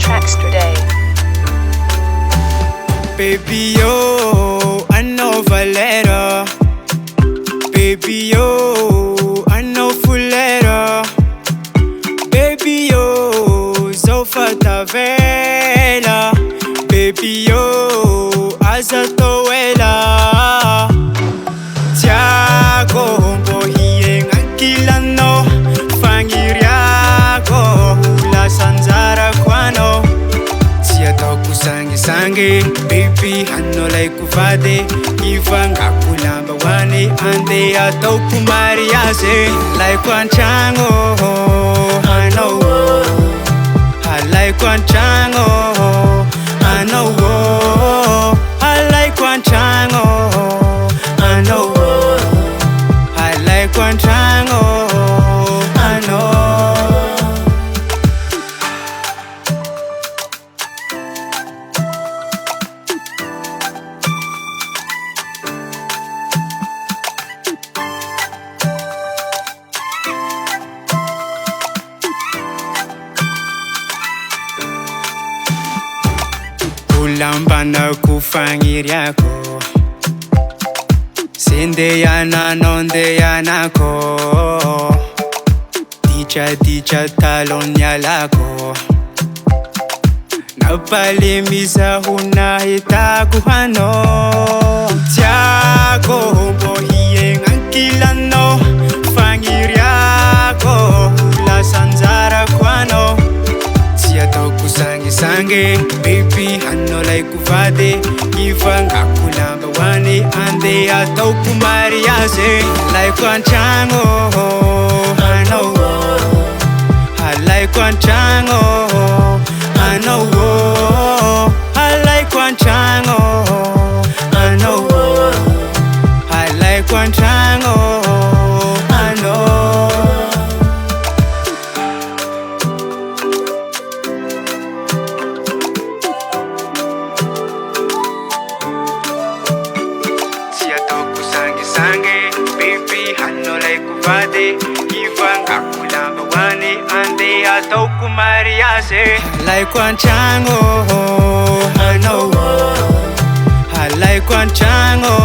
tracks today. Baby yo, I know Valera. Baby yo, I know Fulera. Baby yo, Zofa Tavela. Baby yo, Azatoela. Tiago, Bohien, Ankilano. Fangiriago, Hula Sanzara Quano. Tiatoku Sangi Sangi, baby, Hanno like Kuvade. Ivanga Kulamba Wani, Ande Atoku Mariase. Like one chango, I know. I like one chango, I know. I like one chango, I know. I like one chango, I know. Ulambana kufangiriako, Sindeyana nondeyanako, Dicha talonyalako. Napalimiza hunahitakuhano. Tiago bohien ankilano. Fangiriako hula sanzara kwano. Tiatoku sangi sangi, baby hanno like kuvade. Ivanga kulamba wani, ande atoku mariase. Like one chango, I know. I like one chango, I know. I like one chango, I know. I like one chango, I know. Tiatoku sangi sangi, baby hanno like kuvade. Ivanga kulamba wani, ande atoku mariase. Like one chango, I know. I like one chango,